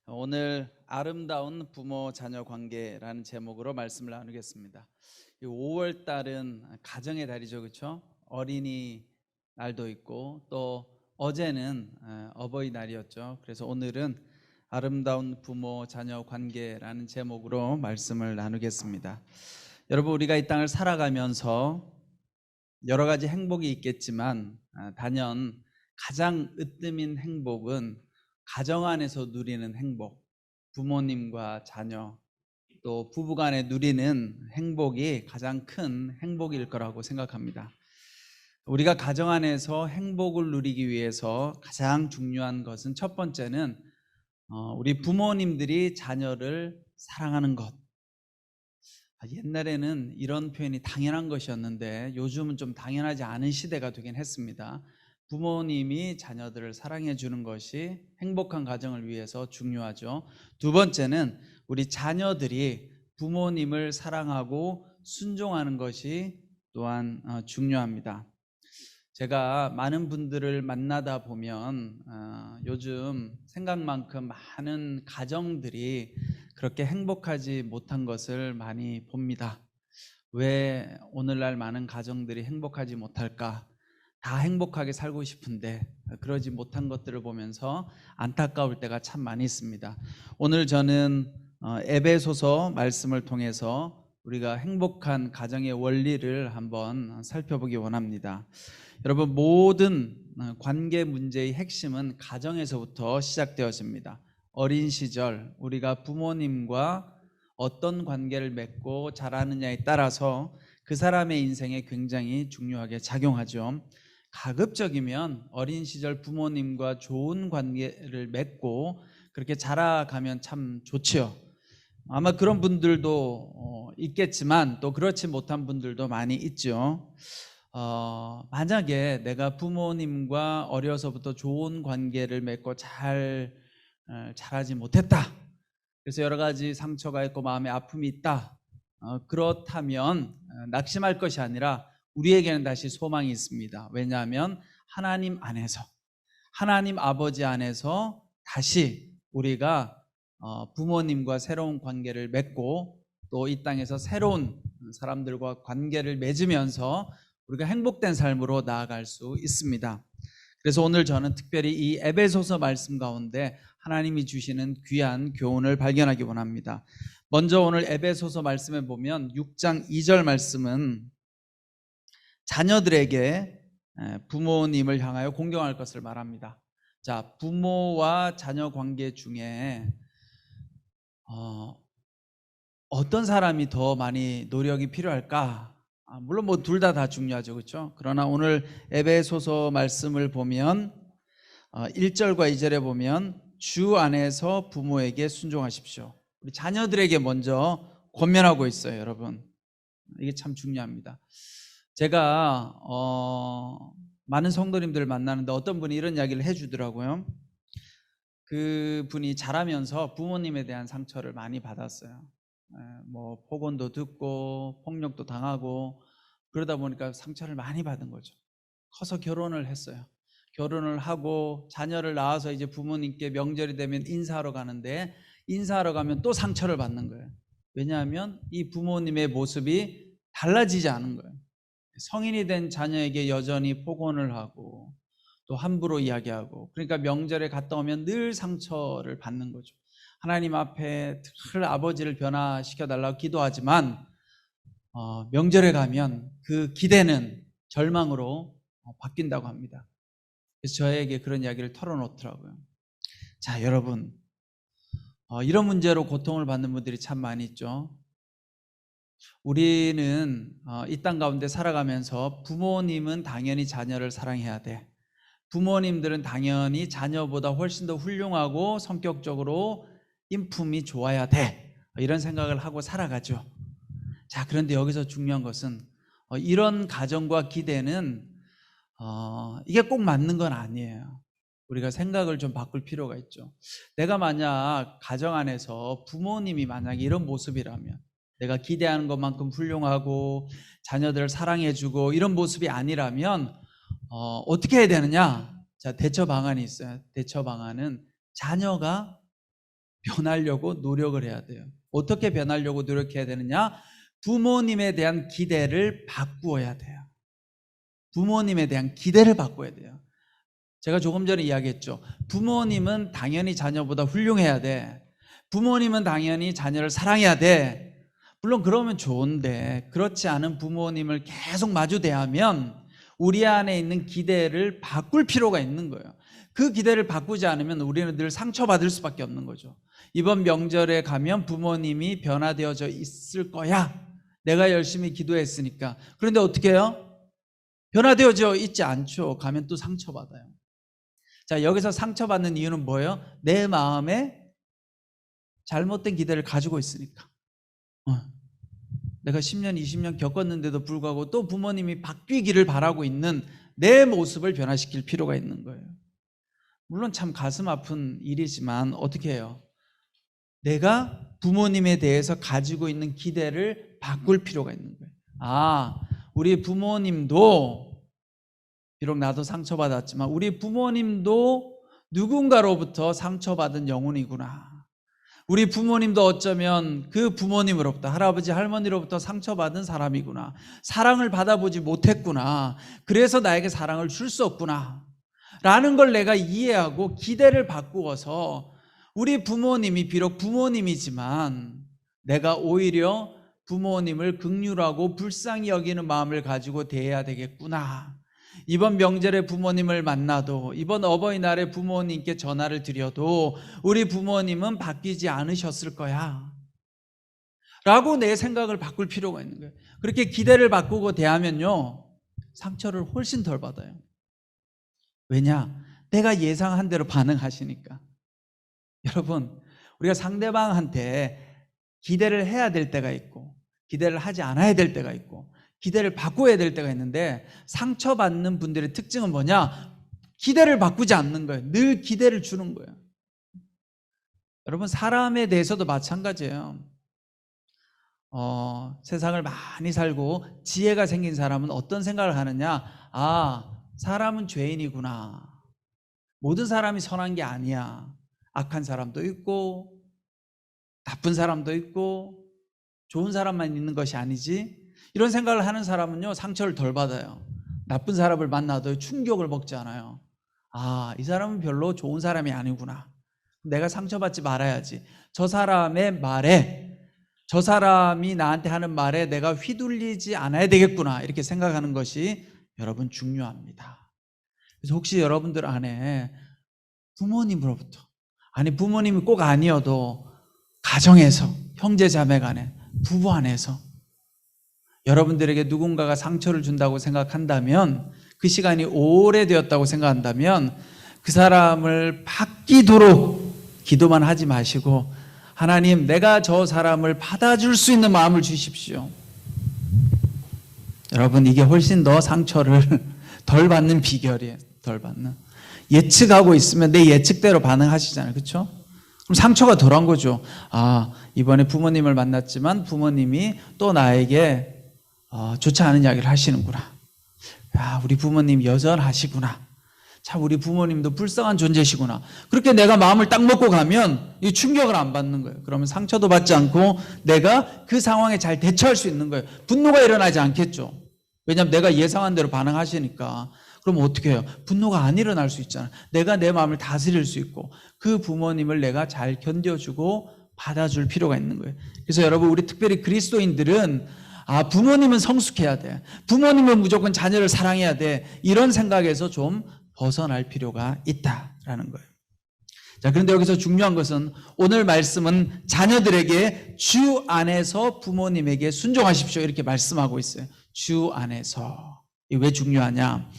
오늘 아름다운 부모 자녀 관계라는 제목으로 말씀을 나누겠습니다. 5월 달은 가정의 달이죠, 그렇죠? 어린이 날도 있고 또 어제는 어버이날이었죠. 그래서 오늘은 아름다운 부모 자녀 관계라는 제목으로 말씀을 나누겠습니다. 여러분, 우리가 이 땅을 살아가면서 여러 가지 행복이 있겠지만 단연 가장 으뜸인 행복은 가정 안에서 누리는 행복, 부모님과 자녀, 또 부부간에 누리는 행복이 가장 큰 행복일 거라고 생각합니다. 우리가 가정 안에서 행복을 누리기 위해서 가장 중요한 것은 첫 번째는 우리 부모님들이 자녀를 사랑하는 것. 옛날에는 이런 표현이 당연한 것이었는데 요즘은 좀 당연하지 않은 시대가 되긴 했습니다. 부모님이 자녀들을 사랑해 주는 것이 행복한 가정을 위해서 중요하죠. 두 번째는 우리 자녀들이 부모님을 사랑하고 순종하는 것이 또한 중요합니다. 제가 많은 분들을 만나다 보면 요즘 생각만큼 많은 가정들이 그렇게 행복하지 못한 것을 많이 봅니다. 왜 오늘날 많은 가정들이 행복하지 못할까? 다 행복하게 살고 싶은데 그러지 못한 것들을 보면서 안타까울 때가 참 많이 있습니다. 오늘 저는 에베소서 말씀을 통해서 우리가 행복한 가정의 원리를 한번 살펴보기 원합니다. 여러분, 모든 관계 문제의 핵심은 가정에서부터 시작되어집니다. 어린 시절 우리가 부모님과 어떤 관계를 맺고 자라느냐에 따라서 그 사람의 인생에 굉장히 중요하게 작용하죠. 가급적이면 어린 시절 부모님과 좋은 관계를 맺고 그렇게 자라가면 참 좋지요. 아마 그런 분들도 있겠지만 또 그렇지 못한 분들도 많이 있죠. 만약에 내가 부모님과 어려서부터 좋은 관계를 맺고 자라지 못했다, 그래서 여러 가지 상처가 있고 마음의 아픔이 있다, 그렇다면 낙심할 것이 아니라 우리에게는 다시 소망이 있습니다. 왜냐하면 하나님 안에서, 하나님 아버지 안에서 다시 우리가 부모님과 새로운 관계를 맺고 또 이 땅에서 새로운 사람들과 관계를 맺으면서 우리가 행복된 삶으로 나아갈 수 있습니다. 그래서 오늘 저는 특별히 이 에베소서 말씀 가운데 하나님이 주시는 귀한 교훈을 발견하기 원합니다. 먼저 오늘 에베소서 말씀에 보면 6장 2절 말씀은 자녀들에게 부모님을 향하여 공경할 것을 말합니다. 자, 부모와 자녀 관계 중에 어떤 사람이 더 많이 노력이 필요할까? 물론 뭐 둘 다 중요하죠, 그렇죠? 그러나 오늘 에베소서 말씀을 보면 1절과 2절에 보면 주 안에서 부모에게 순종하십시오. 우리 자녀들에게 먼저 권면하고 있어요, 여러분. 이게 참 중요합니다. 제가 많은 성도님들을 만나는데 어떤 분이 이런 이야기를 해주더라고요. 그 분이 자라면서 부모님에 대한 상처를 많이 받았어요. 뭐 폭언도 듣고 폭력도 당하고 그러다 보니까 상처를 많이 받은 거죠. 커서 결혼을 했어요. 결혼을 하고 자녀를 낳아서 이제 부모님께 명절이 되면 인사하러 가는데 인사하러 가면 또 상처를 받는 거예요. 왜냐하면 이 부모님의 모습이 달라지지 않은 거예요. 성인이 된 자녀에게 여전히 폭언을 하고 또 함부로 이야기하고, 그러니까 명절에 갔다 오면 늘 상처를 받는 거죠. 하나님 앞에 늘 아버지를 변화시켜 달라고 기도하지만 명절에 가면 그 기대는 절망으로 바뀐다고 합니다. 그래서 저에게 그런 이야기를 털어놓더라고요. 자, 여러분, 이런 문제로 고통을 받는 분들이 참 많이 있죠. 우리는 이 땅 가운데 살아가면서 부모님은 당연히 자녀를 사랑해야 돼. 부모님들은 당연히 자녀보다 훨씬 더 훌륭하고 성격적으로 인품이 좋아야 돼. 이런 생각을 하고 살아가죠. 자, 그런데 여기서 중요한 것은 이런 가정과 기대는 이게 꼭 맞는 건 아니에요. 우리가 생각을 좀 바꿀 필요가 있죠. 내가 만약 가정 안에서 부모님이 만약 이런 모습이라면, 내가 기대하는 것만큼 훌륭하고 자녀들을 사랑해주고 이런 모습이 아니라면 어떻게 해야 되느냐? 자, 대처 방안이 있어요. 대처 방안은 자녀가 변하려고 노력을 해야 돼요. 어떻게 변하려고 노력해야 되느냐? 부모님에 대한 기대를 바꾸어야 돼요. 부모님에 대한 기대를 바꿔야 돼요. 제가 조금 전에 이야기했죠. 부모님은 당연히 자녀보다 훌륭해야 돼. 부모님은 당연히 자녀를 사랑해야 돼. 물론 그러면 좋은데, 그렇지 않은 부모님을 계속 마주 대하면 우리 안에 있는 기대를 바꿀 필요가 있는 거예요. 그 기대를 바꾸지 않으면 우리는 늘 상처받을 수밖에 없는 거죠. 이번 명절에 가면 부모님이 변화되어져 있을 거야. 내가 열심히 기도했으니까. 그런데 어떻게 해요? 변화되어져 있지 않죠. 가면 또 상처받아요. 자, 여기서 상처받는 이유는 뭐예요? 내 마음에 잘못된 기대를 가지고 있으니까. 내가 10년, 20년 겪었는데도 불구하고 또 부모님이 바뀌기를 바라고 있는 내 모습을 변화시킬 필요가 있는 거예요. 물론 참 가슴 아픈 일이지만 어떻게 해요? 내가 부모님에 대해서 가지고 있는 기대를 바꿀 필요가 있는 거예요. 아, 우리 부모님도 비록 나도 상처받았지만 우리 부모님도 누군가로부터 상처받은 영혼이구나. 우리 부모님도 어쩌면 그 부모님으로부터, 할아버지 할머니로부터 상처받은 사람이구나. 사랑을 받아보지 못했구나. 그래서 나에게 사랑을 줄 수 없구나 라는 걸 내가 이해하고 기대를 바꾸어서 우리 부모님이 비록 부모님이지만 내가 오히려 부모님을 긍휼하고 불쌍히 여기는 마음을 가지고 대해야 되겠구나. 이번 명절에 부모님을 만나도, 이번 어버이날에 부모님께 전화를 드려도 우리 부모님은 바뀌지 않으셨을 거야 라고 내 생각을 바꿀 필요가 있는 거예요. 그렇게 기대를 바꾸고 대하면요, 상처를 훨씬 덜 받아요. 왜냐? 내가 예상한 대로 반응하시니까. 여러분, 우리가 상대방한테 기대를 해야 될 때가 있고 기대를 하지 않아야 될 때가 있고 기대를 바꿔야 될 때가 있는데, 상처받는 분들의 특징은 뭐냐? 기대를 바꾸지 않는 거예요. 늘 기대를 주는 거예요. 여러분, 사람에 대해서도 마찬가지예요. 세상을 많이 살고 지혜가 생긴 사람은 어떤 생각을 하느냐? 아, 사람은 죄인이구나. 모든 사람이 선한 게 아니야. 악한 사람도 있고 나쁜 사람도 있고 좋은 사람만 있는 것이 아니지. 이런 생각을 하는 사람은요, 상처를 덜 받아요. 나쁜 사람을 만나도 충격을 먹지 않아요. 아, 이 사람은 별로 좋은 사람이 아니구나. 내가 상처받지 말아야지. 저 사람의 말에, 저 사람이 나한테 하는 말에 내가 휘둘리지 않아야 되겠구나, 이렇게 생각하는 것이 여러분 중요합니다. 그래서 혹시 여러분들 안에 부모님으로부터, 아니 부모님이 꼭 아니어도 가정에서, 형제 자매 간에, 부부 안에서 여러분들에게 누군가가 상처를 준다고 생각한다면, 그 시간이 오래되었다고 생각한다면 그 사람을 바뀌도록 기도만 하지 마시고, 하나님, 내가 저 사람을 받아줄 수 있는 마음을 주십시오. 여러분, 이게 훨씬 더 상처를 덜 받는 비결이에요. 덜 받는. 예측하고 있으면 내 예측대로 반응하시잖아요. 그렇죠? 그럼 상처가 덜한 거죠. 아, 이번에 부모님을 만났지만 부모님이 또 나에게 좋지 않은 이야기를 하시는구나. 야, 우리 부모님 여전하시구나. 참, 우리 부모님도 불쌍한 존재시구나. 그렇게 내가 마음을 딱 먹고 가면 이 충격을 안 받는 거예요. 그러면 상처도 받지 않고 내가 그 상황에 잘 대처할 수 있는 거예요. 분노가 일어나지 않겠죠. 왜냐하면 내가 예상한 대로 반응하시니까. 그럼 어떻게 해요? 분노가 안 일어날 수 있잖아요. 내가 내 마음을 다스릴 수 있고 그 부모님을 내가 잘 견뎌주고 받아줄 필요가 있는 거예요. 그래서 여러분, 우리 특별히 그리스도인들은 부모님은 성숙해야 돼. 부모님은 무조건 자녀를 사랑해야 돼. 이런 생각에서 좀 벗어날 필요가 있다라는 거예요. 자, 그런데 여기서 중요한 것은, 오늘 말씀은 자녀들에게 주 안에서 부모님에게 순종하십시오, 이렇게 말씀하고 있어요. 주 안에서. 이게 왜 중요하냐?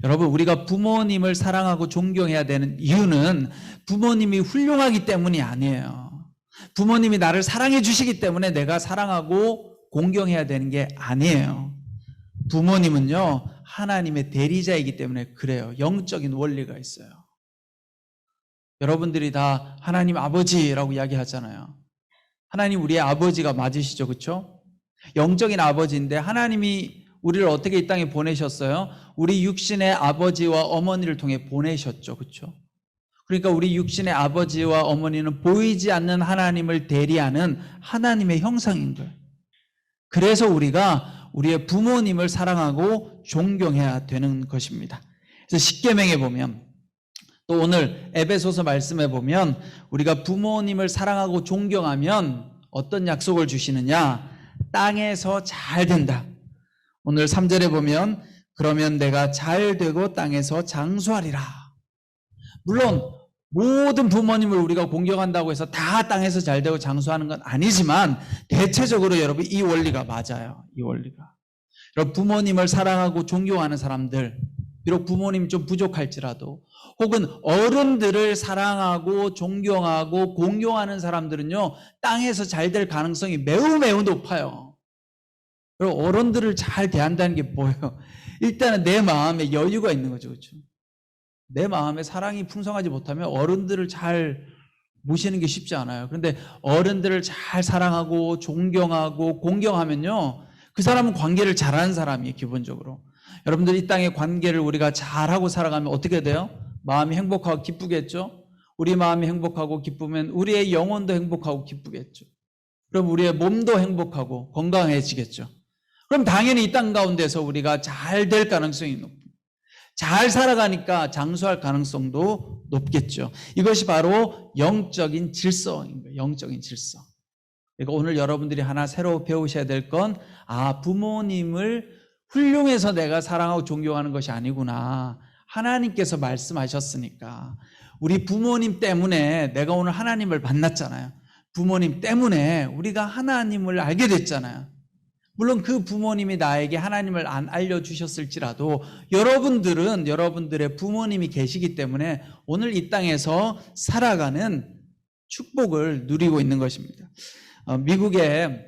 여러분, 우리가 부모님을 사랑하고 존경해야 되는 이유는 부모님이 훌륭하기 때문이 아니에요. 부모님이 나를 사랑해 주시기 때문에 내가 사랑하고 공경해야 되는 게 아니에요. 부모님은요, 하나님의 대리자이기 때문에 그래요. 영적인 원리가 있어요. 여러분들이 다 하나님 아버지라고 이야기하잖아요. 하나님 우리의 아버지가 맞으시죠, 그렇죠? 영적인 아버지인데 하나님이 우리를 어떻게 이 땅에 보내셨어요? 우리 육신의 아버지와 어머니를 통해 보내셨죠, 그렇죠? 그러니까 우리 육신의 아버지와 어머니는 보이지 않는 하나님을 대리하는 하나님의 형상인 거예요. 그래서 우리가 우리의 부모님을 사랑하고 존경해야 되는 것입니다. 그래서 십계명에 보면, 또 오늘 에베소서 말씀에 보면 우리가 부모님을 사랑하고 존경하면 어떤 약속을 주시느냐? 땅에서 잘 된다. 오늘 3절에 보면 그러면 내가 잘 되고 땅에서 장수하리라. 물론 모든 부모님을 우리가 공경한다고 해서 다 땅에서 잘 되고 장수하는 건 아니지만 대체적으로 여러분 이 원리가 맞아요. 이 원리가. 여러분 부모님을 사랑하고 존경하는 사람들, 비록 부모님이 좀 부족할지라도, 혹은 어른들을 사랑하고 존경하고 공경하는 사람들은요, 땅에서 잘 될 가능성이 매우 매우 높아요. 그리고 어른들을 잘 대한다는 게 뭐예요? 일단은 내 마음에 여유가 있는 거죠. 그렇죠? 내 마음에 사랑이 풍성하지 못하면 어른들을 잘 모시는 게 쉽지 않아요. 그런데 어른들을 잘 사랑하고 존경하고 공경하면요, 그 사람은 관계를 잘하는 사람이에요. 기본적으로 여러분들 이 땅의 관계를 우리가 잘하고 살아가면 어떻게 돼요? 마음이 행복하고 기쁘겠죠? 우리 마음이 행복하고 기쁘면 우리의 영혼도 행복하고 기쁘겠죠. 그럼 우리의 몸도 행복하고 건강해지겠죠. 그럼 당연히 이 땅 가운데서 우리가 잘 될 가능성이 높습니다. 잘 살아가니까 장수할 가능성도 높겠죠. 이것이 바로 영적인 질서인 거예요. 영적인 질서. 그러니까 오늘 여러분들이 하나 새로 배우셔야 될 건, 부모님을 훌륭해서 내가 사랑하고 존경하는 것이 아니구나. 하나님께서 말씀하셨으니까. 우리 부모님 때문에 내가 오늘 하나님을 만났잖아요. 부모님 때문에 우리가 하나님을 알게 됐잖아요. 물론 그 부모님이 나에게 하나님을 안 알려주셨을지라도 여러분들은 여러분들의 부모님이 계시기 때문에 오늘 이 땅에서 살아가는 축복을 누리고 있는 것입니다. 미국의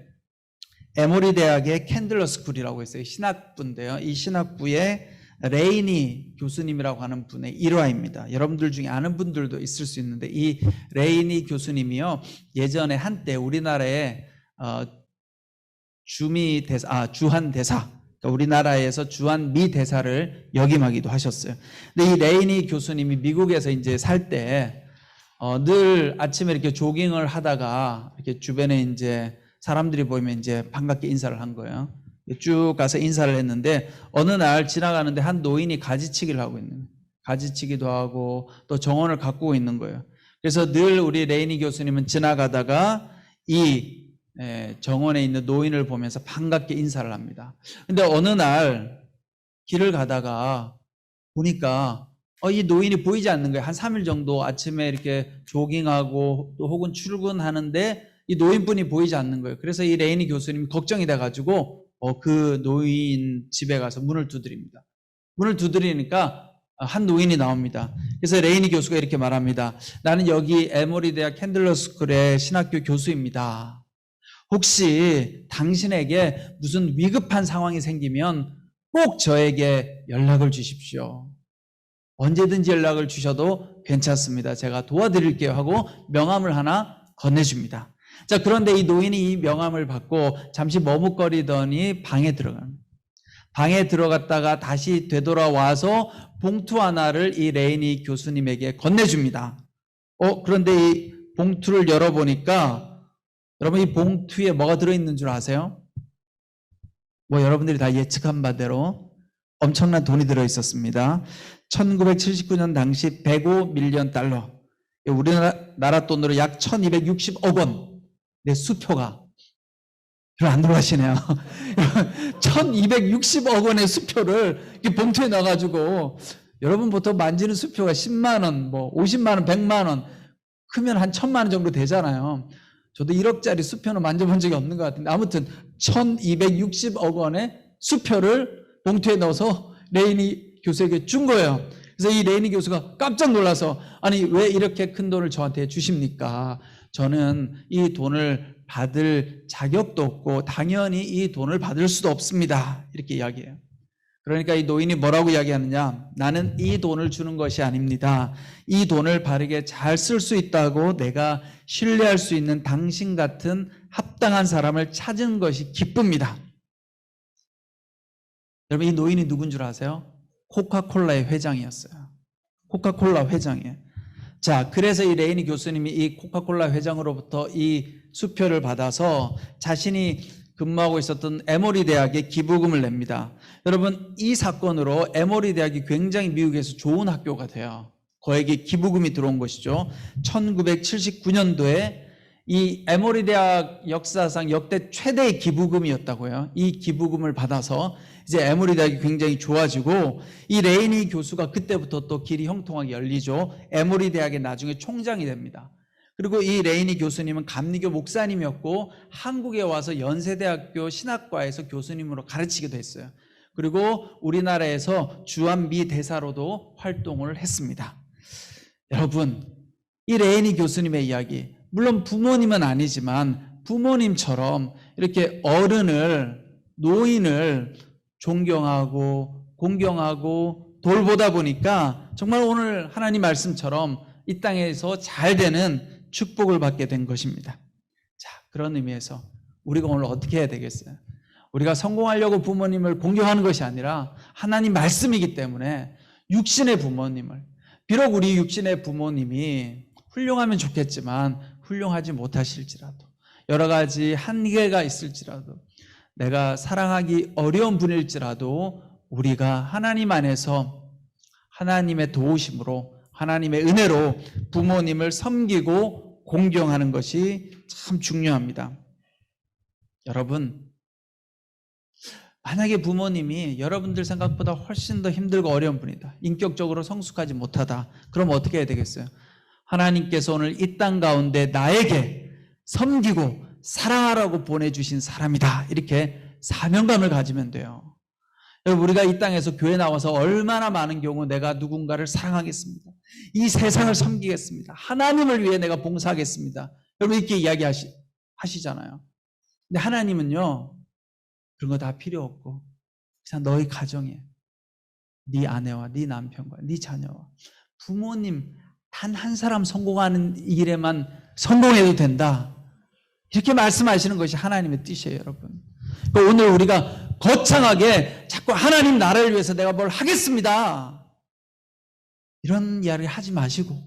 에모리 대학의 캔들러 스쿨이라고 있어요. 신학부인데요. 이 신학부의 레이니 교수님이라고 하는 분의 일화입니다. 여러분들 중에 아는 분들도 있을 수 있는데, 이 레이니 교수님이요, 예전에 한때 우리나라에 주한 대사, 그러니까 우리나라에서 주한 미 대사를 역임하기도 하셨어요. 근데 이 레이니 교수님이 미국에서 이제 살 때 늘 아침에 이렇게 조깅을 하다가 이렇게 주변에 이제 사람들이 보이면 이제 반갑게 인사를 한 거예요. 쭉 가서 인사를 했는데 어느 날 지나가는데 한 노인이 가지치기를 하고 있는 거예요. 가지치기도 하고 또 정원을 가꾸고 있는 거예요. 그래서 늘 우리 레이니 교수님은 지나가다가 이 정원에 있는 노인을 보면서 반갑게 인사를 합니다. 근데 어느 날 길을 가다가 보니까 이 노인이 보이지 않는 거예요. 한 3일 정도 아침에 이렇게 조깅하고 또 혹은 출근하는데 이 노인분이 보이지 않는 거예요. 그래서 이 레이니 교수님이 걱정이 돼가지고 그 노인 집에 가서 문을 두드립니다. 문을 두드리니까 한 노인이 나옵니다. 그래서 레이니 교수가 이렇게 말합니다. 나는 여기 에모리 대학 캔들러 스쿨의 신학교 교수입니다. 혹시 당신에게 무슨 위급한 상황이 생기면 꼭 저에게 연락을 주십시오. 언제든지 연락을 주셔도 괜찮습니다. 제가 도와드릴게요 하고 명함을 하나 건네줍니다. 자, 그런데 이 노인이 이 명함을 받고 잠시 머뭇거리더니 방에 들어갑니다. 방에 들어갔다가 다시 되돌아와서 봉투 하나를 이 레이니 교수님에게 건네줍니다. 그런데 이 봉투를 열어보니까 여러분 이 봉투에 뭐가 들어있는 줄 아세요? 여러분들이 다 예측한 바대로 엄청난 돈이 들어있었습니다. 1979년 당시 105밀리언 달러, 우리나라 돈으로 약 1260억 원의 수표가, 별로 안 들어가시네요. 1260억 원의 수표를 봉투에 넣어가지고, 여러분 보통 만지는 수표가 10만 원, 50만 원, 100만 원, 크면 한 1000만 원 정도 되잖아요. 저도 1억짜리 수표는 만져본 적이 없는 것 같은데, 아무튼 1260억 원의 수표를 봉투에 넣어서 레이니 교수에게 준 거예요. 그래서 이 레이니 교수가 깜짝 놀라서, 아니 왜 이렇게 큰 돈을 저한테 주십니까? 저는 이 돈을 받을 자격도 없고 당연히 이 돈을 받을 수도 없습니다. 이렇게 이야기해요. 그러니까 이 노인이 뭐라고 이야기하느냐? 나는 이 돈을 주는 것이 아닙니다. 이 돈을 바르게 잘 쓸 수 있다고 내가 신뢰할 수 있는 당신 같은 합당한 사람을 찾은 것이 기쁩니다. 여러분 이 노인이 누군 줄 아세요? 코카콜라의 회장이었어요. 코카콜라 회장이에요. 자, 그래서 이 레이니 교수님이 이 코카콜라 회장으로부터 이 수표를 받아서 자신이 근무하고 있었던 에모리 대학에 기부금을 냅니다. 여러분, 이 사건으로 에모리 대학이 굉장히 미국에서 좋은 학교가 돼요. 거기에 기부금이 들어온 것이죠. 1979년도에 이 에모리 대학 역사상 역대 최대의 기부금이었다고요. 이 기부금을 받아서 이제 에모리 대학이 굉장히 좋아지고, 이 레이니 교수가 그때부터 또 길이 형통하게 열리죠. 에모리 대학의 나중에 총장이 됩니다. 그리고 이 레이니 교수님은 감리교 목사님이었고 한국에 와서 연세대학교 신학과에서 교수님으로 가르치기도 했어요. 그리고 우리나라에서 주한미 대사로도 활동을 했습니다. 여러분, 이 레이니 교수님의 이야기, 물론 부모님은 아니지만 부모님처럼 이렇게 어른을, 노인을 존경하고 공경하고 돌보다 보니까 정말 오늘 하나님 말씀처럼 이 땅에서 잘 되는 축복을 받게 된 것입니다. 자, 그런 의미에서 우리가 오늘 어떻게 해야 되겠어요? 우리가 성공하려고 부모님을 공경하는 것이 아니라 하나님 말씀이기 때문에 육신의 부모님을, 비록 우리 육신의 부모님이 훌륭하면 좋겠지만 훌륭하지 못하실지라도, 여러 가지 한계가 있을지라도, 내가 사랑하기 어려운 분일지라도 우리가 하나님 안에서 하나님의 도우심으로, 하나님의 은혜로 부모님을 섬기고 공경하는 것이 참 중요합니다. 여러분, 만약에 부모님이 여러분들 생각보다 훨씬 더 힘들고 어려운 분이다, 인격적으로 성숙하지 못하다, 그럼 어떻게 해야 되겠어요? 하나님께서 오늘 이 땅 가운데 나에게 섬기고 사랑하라고 보내주신 사람이다, 이렇게 사명감을 가지면 돼요. 여러분, 우리가 이 땅에서 교회 나와서 얼마나 많은 경우 내가 누군가를 사랑하겠습니다, 이 세상을 섬기겠습니다, 하나님을 위해 내가 봉사하겠습니다, 여러분 이렇게 이야기하시잖아요. 근데 하나님은요, 그런 거 다 필요 없고 그냥 너희 가정에, 네 아내와 네 남편과 네 자녀와 부모님 단 한 사람 성공하는 일에만 성공해도 된다, 이렇게 말씀하시는 것이 하나님의 뜻이에요. 여러분, 그러니까 오늘 우리가 거창하게 자꾸 하나님 나라를 위해서 내가 뭘 하겠습니다, 이런 이야기를 하지 마시고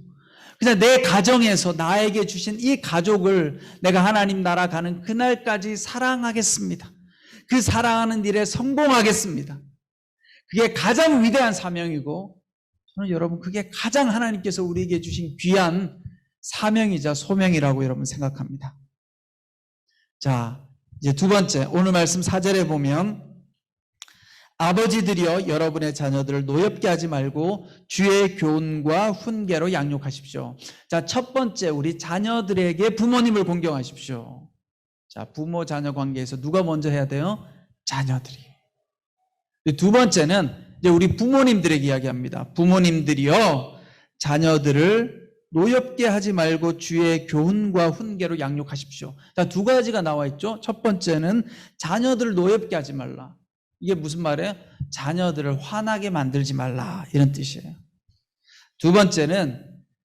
그냥 내 가정에서 나에게 주신 이 가족을 내가 하나님 나라 가는 그날까지 사랑하겠습니다, 그 사랑하는 일에 성공하겠습니다. 그게 가장 위대한 사명이고, 저는 여러분 그게 가장 하나님께서 우리에게 주신 귀한 사명이자 소명이라고 여러분 생각합니다. 자, 이제 두 번째, 오늘 말씀 4절에 보면 아버지들이여 여러분의 자녀들을 노엽게 하지 말고 주의 교훈과 훈계로 양육하십시오. 자, 첫 번째, 우리 자녀들에게 부모님을 공경하십시오. 자, 부모 자녀 관계에서 누가 먼저 해야 돼요? 자녀들이. 두 번째는 이제 우리 부모님들에게 이야기합니다. 부모님들이여 자녀들을 노엽게 하지 말고 주의 교훈과 훈계로 양육하십시오. 자, 두 가지가 나와 있죠. 첫 번째는 자녀들을 노엽게 하지 말라. 이게 무슨 말이에요? 자녀들을 화나게 만들지 말라, 이런 뜻이에요. 두 번째는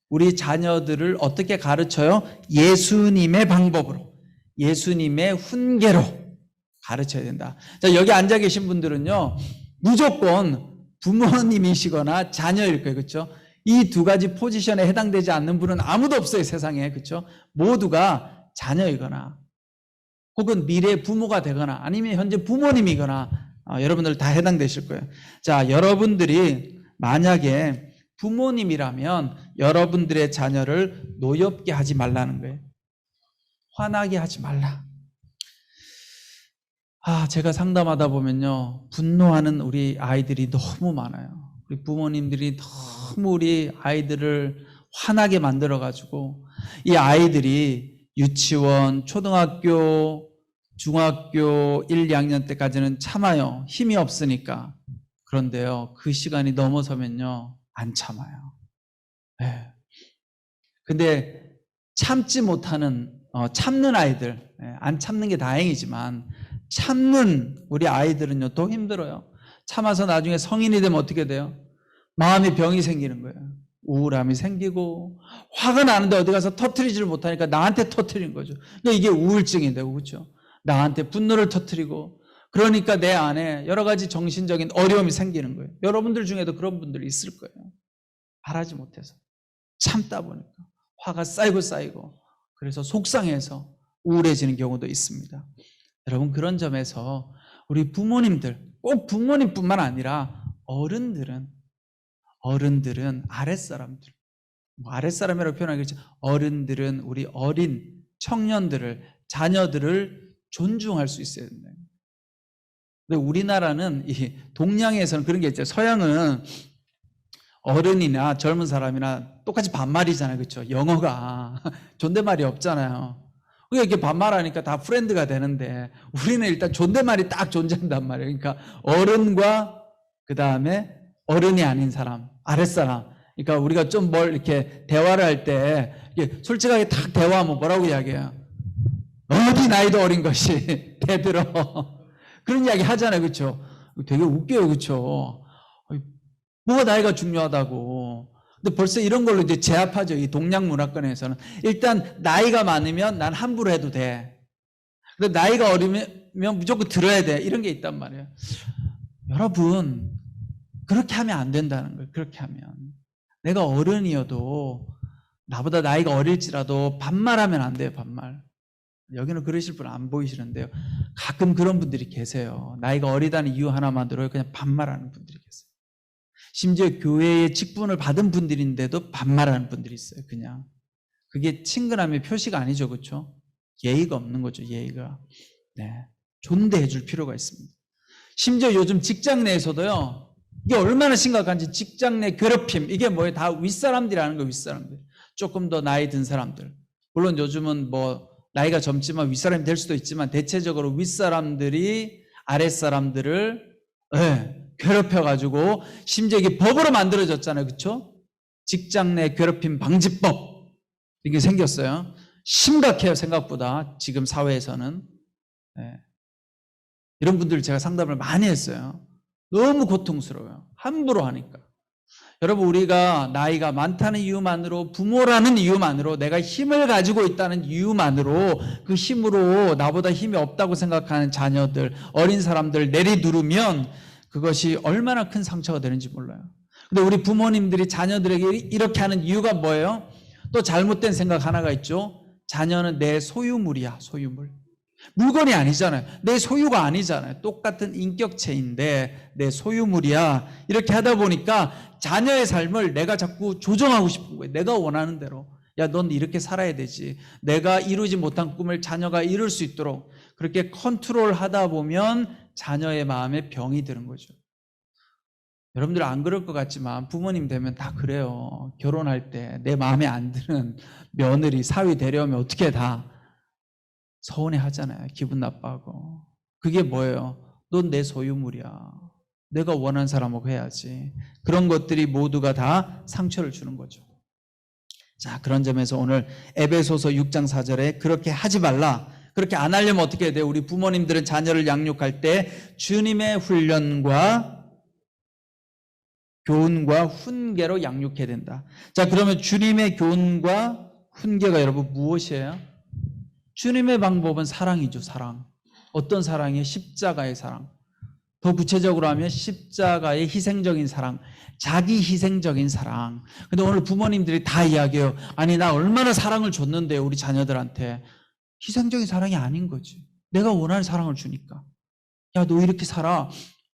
우리 자녀들을 어떻게 가르쳐요? 예수님의 방법으로, 예수님의 훈계로 가르쳐야 된다. 자, 여기 앉아 계신 분들은요, 무조건 부모님이시거나 자녀일 거예요. 그렇죠? 이 두 가지 포지션에 해당되지 않는 분은 아무도 없어요, 세상에. 그렇죠? 모두가 자녀이거나 혹은 미래의 부모가 되거나 아니면 현재 부모님이거나 여러분들 다 해당되실 거예요. 자, 여러분들이 만약에 부모님이라면 여러분들의 자녀를 노엽게 하지 말라는 거예요. 화나게 하지 말라. 제가 상담하다 보면요, 분노하는 우리 아이들이 너무 많아요. 우리 부모님들이 너무 우리 아이들을 화나게 만들어가지고 이 아이들이 유치원, 초등학교, 중학교 1, 2학년 때까지는 참아요. 힘이 없으니까. 그런데요, 그 시간이 넘어서면요, 안 참아요. 네. 근데 참지 못하는, 참는 아이들, 안 참는 게 다행이지만 참는 우리 아이들은요, 더 힘들어요. 참아서 나중에 성인이 되면 어떻게 돼요? 마음의 병이 생기는 거예요. 우울함이 생기고 화가 나는데 어디 가서 터뜨리지를 못하니까 나한테 터뜨리는 거죠. 그러니까 이게 우울증이 되고, 그렇죠? 나한테 분노를 터뜨리고, 그러니까 내 안에 여러 가지 정신적인 어려움이 생기는 거예요. 여러분들 중에도 그런 분들이 있을 거예요. 바라지 못해서 참다 보니까 화가 쌓이고 그래서 속상해서 우울해지는 경우도 있습니다. 여러분, 그런 점에서 우리 부모님들, 꼭 부모님뿐만 아니라 어른들은 아랫사람들, 아랫사람이라고 표현하겠죠. 어른들은 우리 어린 청년들을, 자녀들을 존중할 수 있어야 된다. 근데 우리나라는 이 동양에서는 그런 게 있죠. 서양은 어른이나 젊은 사람이나 똑같이 반말이잖아요. 그렇죠? 영어가 존댓말이 없잖아요. 그러니까 이렇게 반말하니까 다 프렌드가 되는데 우리는 일단 존댓말이 딱 존재한단 말이에요. 그러니까 어른과 그 다음에 어른이 아닌 사람, 아랫사람. 그러니까 우리가 좀 뭘 이렇게 대화를 할 때 솔직하게 딱 대화하면 뭐라고 이야기해요? 어디 나이도 어린 것이 대들어. 그런 이야기 하잖아요. 그렇죠? 되게 웃겨요. 그렇죠? 뭐가 나이가 중요하다고. 근데 벌써 이런 걸로 이제 제압하죠. 이 동양 문화권에서는. 일단 나이가 많으면 난 함부로 해도 돼. 근데 나이가 어리면 무조건 들어야 돼. 이런 게 있단 말이에요. 여러분, 그렇게 하면 안 된다는 거예요. 그렇게 하면. 내가 어른이어도 나보다 나이가 어릴지라도 반말하면 안 돼요. 반말. 여기는 그러실 분 안 보이시는데요. 가끔 그런 분들이 계세요. 나이가 어리다는 이유 하나만으로 그냥 반말하는 분들이 계세요. 심지어 교회의 직분을 받은 분들인데도 반말하는 분들이 있어요. 그냥. 그게 친근함의 표시가 아니죠. 그렇죠? 예의가 없는 거죠. 예의가. 네. 존대해 줄 필요가 있습니다. 심지어 요즘 직장 내에서도요. 이게 얼마나 심각한지 직장 내 괴롭힘. 이게 뭐예요? 다 윗사람들이라는 거예요. 윗사람들. 조금 더 나이 든 사람들. 물론 요즘은 뭐 나이가 젊지만 윗사람이 될 수도 있지만 대체적으로 윗사람들이 아랫사람들을 괴롭혀가지고 심지어 이게 법으로 만들어졌잖아요. 그렇죠? 직장 내 괴롭힘 방지법 이게 생겼어요. 심각해요. 생각보다 지금 사회에서는. 이런 분들 제가 상담을 많이 했어요. 너무 고통스러워요. 함부로 하니까. 여러분, 우리가 나이가 많다는 이유만으로, 부모라는 이유만으로, 내가 힘을 가지고 있다는 이유만으로 그 힘으로 나보다 힘이 없다고 생각하는 자녀들, 어린 사람들 내리누르면 그것이 얼마나 큰 상처가 되는지 몰라요. 근데 우리 부모님들이 자녀들에게 이렇게 하는 이유가 뭐예요? 또 잘못된 생각 하나가 있죠. 자녀는 내 소유물이야. 소유물. 물건이 아니잖아요. 내 소유가 아니잖아요. 똑같은 인격체인데 내 소유물이야. 이렇게 하다 보니까 자녀의 삶을 내가 자꾸 조정하고 싶은 거예요. 내가 원하는 대로. 야, 넌 이렇게 살아야 되지. 내가 이루지 못한 꿈을 자녀가 이룰 수 있도록 그렇게 컨트롤하다 보면 자녀의 마음에 병이 드는 거죠. 여러분들 안 그럴 것 같지만 부모님 되면 다 그래요. 결혼할 때 내 마음에 안 드는 며느리, 사위 데려오면 어떻게 다 서운해 하잖아요. 기분 나빠하고. 그게 뭐예요? 넌 내 소유물이야. 내가 원하는 사람하고 해야지. 그런 것들이 모두가 다 상처를 주는 거죠. 자, 그런 점에서 오늘 에베소서 6장 4절에 그렇게 하지 말라. 그렇게 안 하려면 어떻게 해야 돼요? 우리 부모님들은 자녀를 양육할 때 주님의 훈련과 교훈과 훈계로 양육해야 된다. 자, 그러면 주님의 교훈과 훈계가 여러분 무엇이에요? 주님의 방법은 사랑이죠. 사랑. 어떤 사랑이에요? 십자가의 사랑. 더 구체적으로 하면 십자가의 희생적인 사랑, 자기 희생적인 사랑. 근데 오늘 부모님들이 다 이야기해요. 아니, 나 얼마나 사랑을 줬는데요, 우리 자녀들한테. 희생적인 사랑이 아닌 거지. 내가 원하는 사랑을 주니까. 야, 너 이렇게 살아.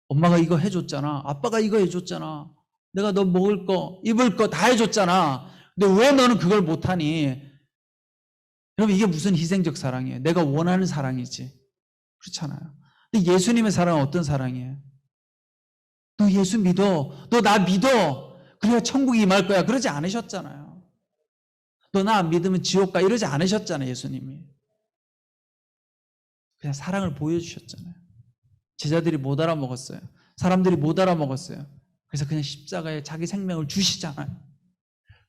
엄마가 이거 해줬잖아. 아빠가 이거 해줬잖아. 내가 너 먹을 거, 입을 거 다 해줬잖아. 근데 왜 너는 그걸 못하니? 여러분, 이게 무슨 희생적 사랑이에요? 내가 원하는 사랑이지. 그렇잖아요. 근데 예수님의 사랑은 어떤 사랑이에요? 너 예수 믿어. 너 나 믿어. 그래야 천국이 임할 거야. 그러지 않으셨잖아요. 너 나 안 믿으면 지옥 가. 이러지 않으셨잖아요. 예수님이. 그냥 사랑을 보여주셨잖아요. 제자들이 못 알아먹었어요. 사람들이 못 알아먹었어요. 그래서 그냥 십자가에 자기 생명을 주시잖아요.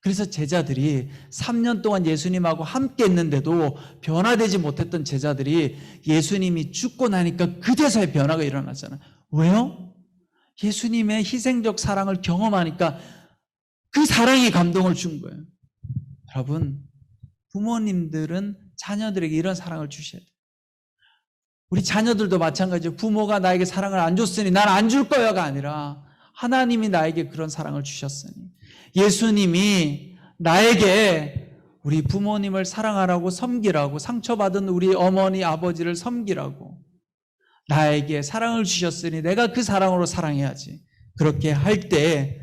그래서 제자들이 3년 동안 예수님하고 함께 했는데도 변화되지 못했던 제자들이 예수님이 죽고 나니까 그제서야 변화가 일어났잖아요. 왜요? 예수님의 희생적 사랑을 경험하니까 그 사랑이 감동을 준 거예요. 여러분, 부모님들은 자녀들에게 이런 사랑을 주셔야 돼요. 우리 자녀들도 마찬가지예요. 부모가 나에게 사랑을 안 줬으니 난 안 줄 거야가 아니라 하나님이 나에게 그런 사랑을 주셨으니, 예수님이 나에게 우리 부모님을 사랑하라고 섬기라고, 상처받은 우리 어머니 아버지를 섬기라고, 나에게 사랑을 주셨으니 내가 그 사랑으로 사랑해야지. 그렇게 할 때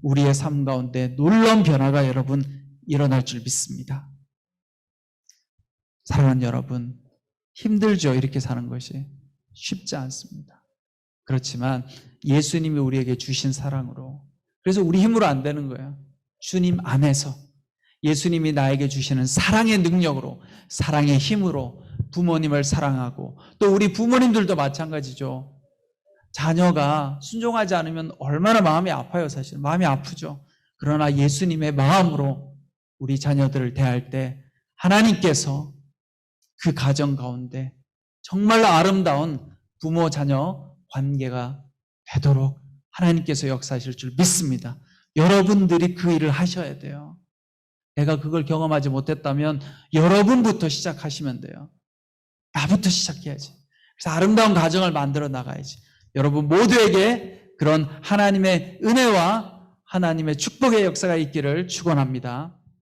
우리의 삶 가운데 놀라운 변화가 여러분 일어날 줄 믿습니다. 사랑하는 여러분, 힘들죠. 이렇게 사는 것이 쉽지 않습니다. 그렇지만 예수님이 우리에게 주신 사랑으로, 그래서 우리 힘으로 안 되는 거예요. 주님 안에서 예수님이 나에게 주시는 사랑의 능력으로, 사랑의 힘으로 부모님을 사랑하고, 또 우리 부모님들도 마찬가지죠. 자녀가 순종하지 않으면 얼마나 마음이 아파요. 사실 마음이 아프죠. 그러나 예수님의 마음으로 우리 자녀들을 대할 때 하나님께서 그 가정 가운데 정말로 아름다운 부모 자녀 관계가 되도록 하나님께서 역사하실 줄 믿습니다. 여러분들이 그 일을 하셔야 돼요. 내가 그걸 경험하지 못했다면 여러분부터 시작하시면 돼요. 나부터 시작해야지. 그래서 아름다운 가정을 만들어 나가야지. 여러분 모두에게 그런 하나님의 은혜와 하나님의 축복의 역사가 있기를 축원합니다.